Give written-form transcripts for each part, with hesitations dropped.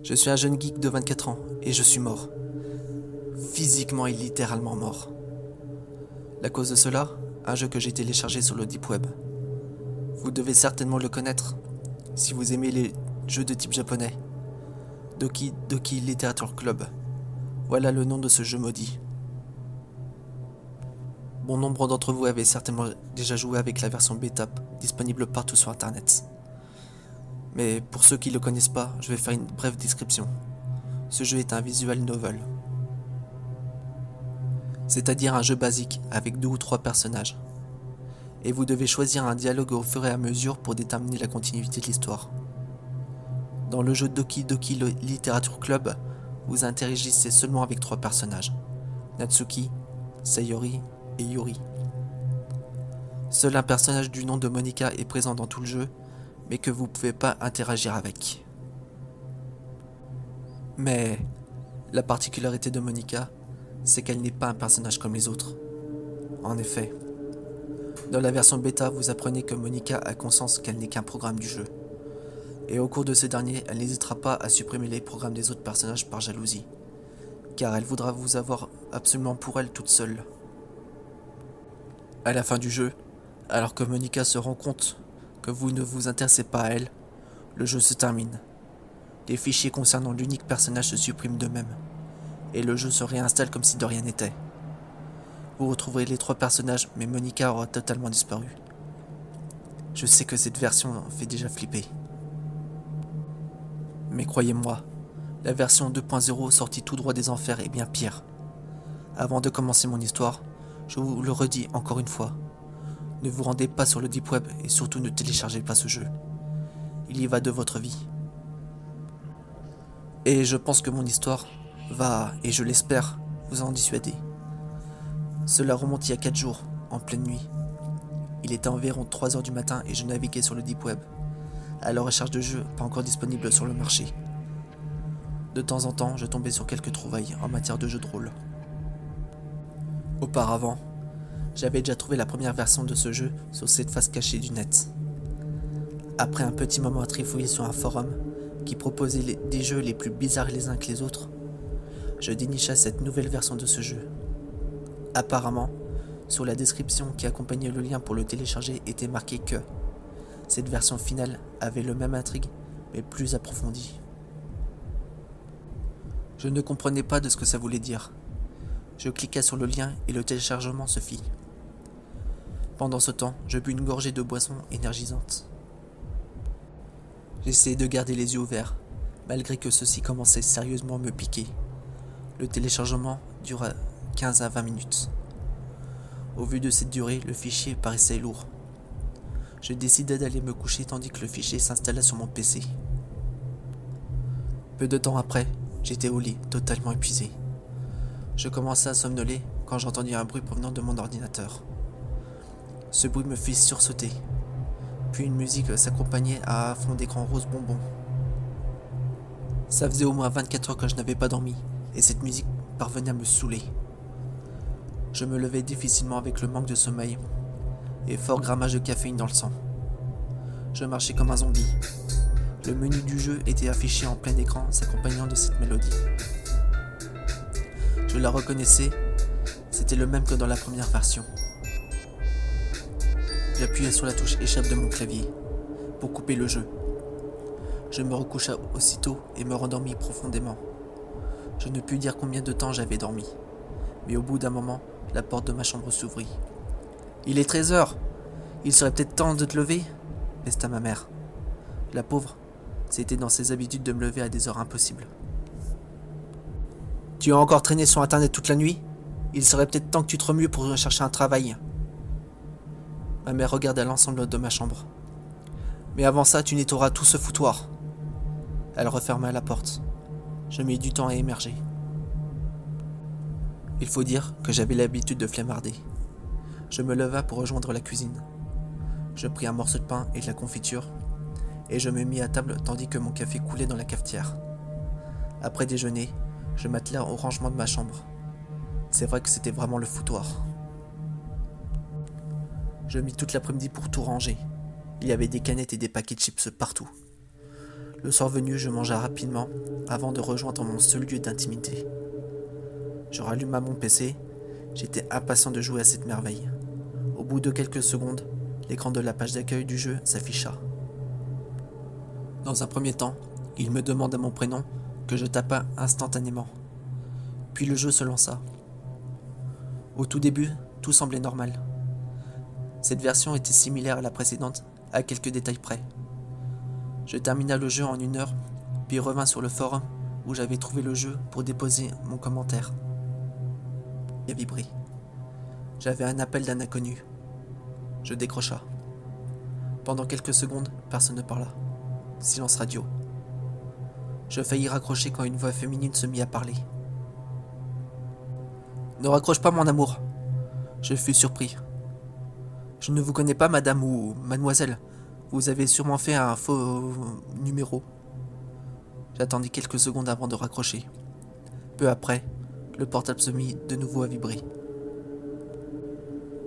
Je suis un jeune geek de 24 ans et je suis mort. Physiquement et littéralement mort. La cause de cela, un jeu que j'ai téléchargé sur le Deep Web. Vous devez certainement le connaître si vous aimez les jeux de type japonais. Doki Doki Literature Club. Voilà le nom de ce jeu maudit. Bon nombre d'entre vous avaient certainement déjà joué avec la version bêta disponible partout sur internet. Mais pour ceux qui ne le connaissent pas, je vais faire une brève description. Ce jeu est un visual novel. C'est-à-dire un jeu basique avec 2 ou 3 personnages. Et vous devez choisir un dialogue au fur et à mesure pour déterminer la continuité de l'histoire. Dans le jeu Doki Doki Literature Club, vous interagissez seulement avec 3 personnages, Natsuki, Sayori et Yuri. Seul un personnage du nom de Monika est présent dans tout le jeu, mais que vous ne pouvez pas interagir avec. Mais la particularité de Monika, c'est qu'elle n'est pas un personnage comme les autres. En effet, dans la version bêta, vous apprenez que Monika a conscience qu'elle n'est qu'un programme du jeu. Et au cours de ce dernier, elle n'hésitera pas à supprimer les programmes des autres personnages par jalousie, car elle voudra vous avoir absolument pour elle toute seule. À la fin du jeu, alors que Monika se rend compte que vous ne vous intéressez pas à elle, le jeu se termine. Les fichiers concernant l'unique personnage se suppriment d'eux-mêmes, et le jeu se réinstalle comme si de rien n'était. Vous retrouverez les 3 personnages, mais Monika aura totalement disparu. Je sais que cette version fait déjà flipper. Mais croyez-moi, la version 2.0 sortie tout droit des enfers est bien pire. Avant de commencer mon histoire, je vous le redis encore une fois. Ne vous rendez pas sur le Deep Web et surtout ne téléchargez pas ce jeu. Il y va de votre vie. Et je pense que mon histoire va, et je l'espère, vous en dissuader. Cela remonte il y a 4 jours, en pleine nuit. Il était environ 3h du matin et je naviguais sur le Deep Web, à la recherche de jeux pas encore disponibles sur le marché. De temps en temps, je tombais sur quelques trouvailles en matière de jeux de rôle. Auparavant, j'avais déjà trouvé la première version de ce jeu sur cette face cachée du net. Après un petit moment à trifouiller sur un forum qui proposait des jeux les plus bizarres les uns que les autres, je dénicha cette nouvelle version de ce jeu. Apparemment, sur la description qui accompagnait le lien pour le télécharger était marqué que cette version finale avait le même intrigue mais plus approfondie. Je ne comprenais pas de ce que ça voulait dire. Je cliquai sur le lien et le téléchargement se fit. Pendant ce temps, je bus une gorgée de boisson énergisante. J'essayais de garder les yeux ouverts, malgré que ceci commençait sérieusement à me piquer. Le téléchargement dura 15 à 20 minutes. Au vu de cette durée, le fichier paraissait lourd. Je décidai d'aller me coucher tandis que le fichier s'installa sur mon PC. Peu de temps après, j'étais au lit, totalement épuisé. Je commençais à somnoler quand j'entendis un bruit provenant de mon ordinateur. Ce bruit me fit sursauter. Puis une musique s'accompagnait à fond d'écran rose bonbon. Ça faisait au moins 24 heures que je n'avais pas dormi, et cette musique parvenait à me saouler. Je me levais difficilement avec le manque de sommeil et fort grammage de caféine dans le sang. Je marchais comme un zombie. Le menu du jeu était affiché en plein écran s'accompagnant de cette mélodie. Je la reconnaissais, c'était le même que dans la première version. J'appuyai sur la touche échappe de mon clavier pour couper le jeu. Je me recoucha aussitôt et me rendormis profondément. Je ne pus dire combien de temps j'avais dormi, mais au bout d'un moment, la porte de ma chambre s'ouvrit. « Il est 13h. Il serait peut-être temps de te lever ?» pesta ma mère. La pauvre, c'était dans ses habitudes de me lever à des heures impossibles. « Tu as encore traîné sur internet toute la nuit ? Il serait peut-être temps que tu te remues pour rechercher un travail. » Ma mère regarda l'ensemble de ma chambre. « Mais avant ça, tu nettoieras tout ce foutoir. » Elle referma la porte. Je mis du temps à émerger. Il faut dire que j'avais l'habitude de flemmarder. Je me leva pour rejoindre la cuisine. Je pris un morceau de pain et de la confiture, et je me mis à table tandis que mon café coulait dans la cafetière. Après déjeuner, je m'attelai au rangement de ma chambre. C'est vrai que c'était vraiment le foutoir. Je mis toute l'après-midi pour tout ranger. Il y avait des canettes et des paquets de chips partout. Le soir venu, je mangea rapidement avant de rejoindre mon seul lieu d'intimité. Je ralluma mon PC, j'étais impatient de jouer à cette merveille. Au bout de quelques secondes, l'écran de la page d'accueil du jeu s'afficha. Dans un premier temps, il me demanda mon prénom, que je tapa instantanément. Puis le jeu se lança. Au tout début, tout semblait normal. Cette version était similaire à la précédente, à quelques détails près. Je termina le jeu en 1 heure, puis revins sur le forum où j'avais trouvé le jeu pour déposer mon commentaire. Il a vibré. J'avais un appel d'un inconnu. Je décrocha. Pendant quelques secondes, personne ne parla. Silence radio. Je faillis raccrocher quand une voix féminine se mit à parler. « Ne raccroche pas, mon amour !» Je fus surpris. « Je ne vous connais pas, madame ou mademoiselle. Vous avez sûrement fait un faux numéro. » J'attendis quelques secondes avant de raccrocher. Peu après, le portable se mit de nouveau à vibrer.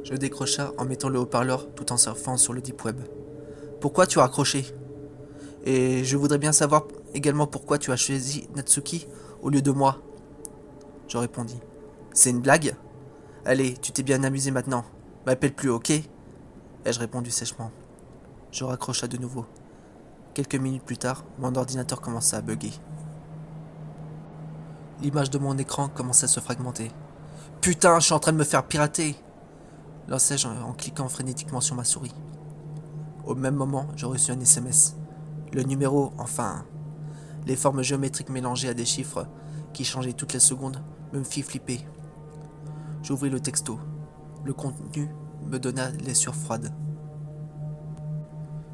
Je décrocha en mettant le haut-parleur tout en surfant sur le deep web. « Pourquoi tu as raccroché ? Et je voudrais bien savoir également pourquoi tu as choisi Natsuki au lieu de moi. » Je répondis. « C'est une blague ? Allez, tu t'es bien amusé maintenant. M'appelle plus, ok ?» ai-je répondu sèchement. Je raccrocha de nouveau. Quelques minutes plus tard, mon ordinateur commença à bugger. L'image de mon écran commençait à se fragmenter. « Putain, je suis en train de me faire pirater !» lançai-je en cliquant frénétiquement sur ma souris. Au même moment, je reçus un SMS. Le numéro, enfin, les formes géométriques mélangées à des chiffres qui changeaient toutes les secondes me fit flipper. J'ouvris le texto. Le contenu me donna les sueurs froides.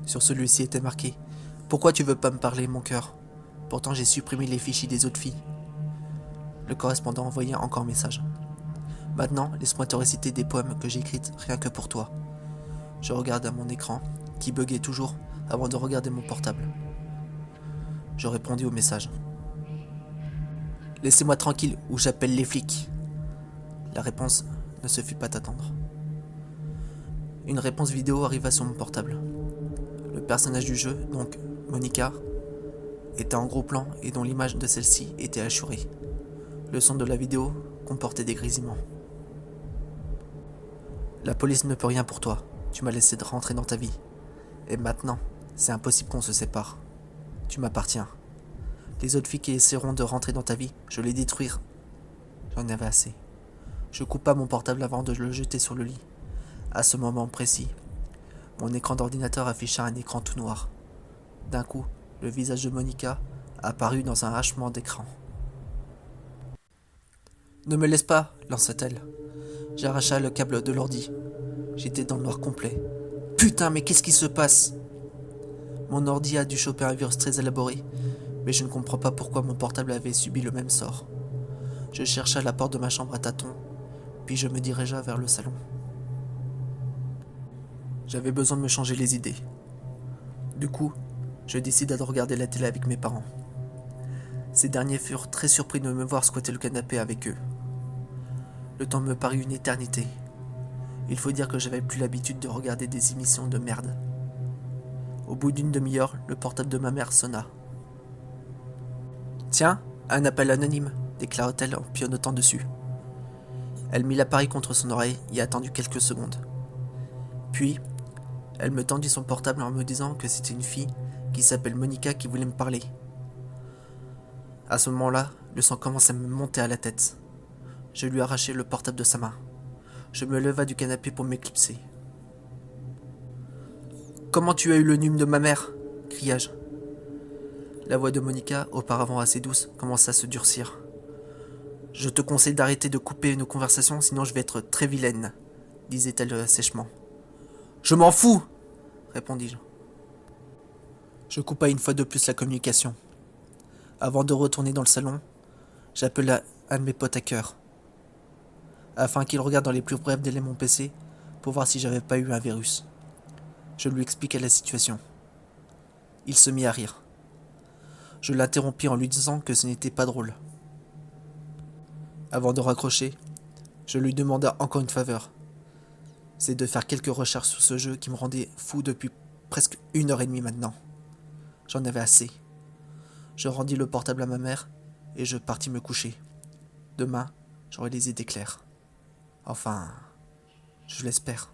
Sur celui-ci était marqué « Pourquoi tu veux pas me parler, mon cœur ? Pourtant j'ai supprimé les fichiers des autres filles. » Le correspondant envoya encore un message. « Maintenant, laisse-moi te réciter des poèmes que j'ai écrites rien que pour toi. » Je regarde à mon écran, qui buguait toujours, avant de regarder mon portable. Je répondis au message. « Laissez-moi tranquille ou j'appelle les flics. » La réponse ne se fit pas attendre. Une réponse vidéo arriva sur mon portable. Le personnage du jeu, donc Monica, était en gros plan et dont l'image de celle-ci était hachurée. Le son de la vidéo comportait des grésillements. « La police ne peut rien pour toi. Tu m'as laissé rentrer dans ta vie. Et maintenant, c'est impossible qu'on se sépare. Tu m'appartiens. Les autres filles qui essaieront de rentrer dans ta vie, je les détruire. » J'en avais assez. Je coupa mon portable avant de le jeter sur le lit. À ce moment précis, mon écran d'ordinateur afficha un écran tout noir. D'un coup, le visage de Monica apparut dans un hachement d'écran. « Ne me laisse pas !» lança-t-elle. J'arracha le câble de l'ordi. J'étais dans le noir complet. « Putain, mais qu'est-ce qui se passe ?» Mon ordi a dû choper un virus très élaboré, mais je ne comprends pas pourquoi mon portable avait subi le même sort. Je chercha la porte de ma chambre à tâtons, puis je me dirigea vers le salon. J'avais besoin de me changer les idées. Du coup, je décida de regarder la télé avec mes parents. Ces derniers furent très surpris de me voir squatter le canapé avec eux. Le temps me parut une éternité. Il faut dire que j'avais plus l'habitude de regarder des émissions de merde. Au bout d'une demi-heure, le portable de ma mère sonna. « Tiens, un appel anonyme », déclara-t-elle en pianotant dessus. Elle mit l'appareil contre son oreille et attendit quelques secondes. Puis, elle me tendit son portable en me disant que c'était une fille qui s'appelle Monica qui voulait me parler. À ce moment-là, le sang commençait à me monter à la tête. Je lui arrachai le portable de sa main. Je me leva du canapé pour m'éclipser. « Comment tu as eu le numéro de ma mère ?» criai-je. La voix de Monica, auparavant assez douce, commença à se durcir. « Je te conseille d'arrêter de couper nos conversations, sinon je vais être très vilaine, » disait-elle sèchement. « Je m'en fous !» répondis-je. Je coupai une fois de plus la communication. Avant de retourner dans le salon, j'appela un de mes potes hackers, afin qu'il regarde dans les plus brefs délais mon PC pour voir si j'avais pas eu un virus. Je lui expliquai la situation. Il se mit à rire. Je l'interrompis en lui disant que ce n'était pas drôle. Avant de raccrocher, je lui demanda encore une faveur. C'est de faire quelques recherches sur ce jeu qui me rendait fou depuis presque 1 heure et demie maintenant. J'en avais assez. Je rendis le portable à ma mère et je partis me coucher. Demain, j'aurai les idées claires. Enfin, je l'espère.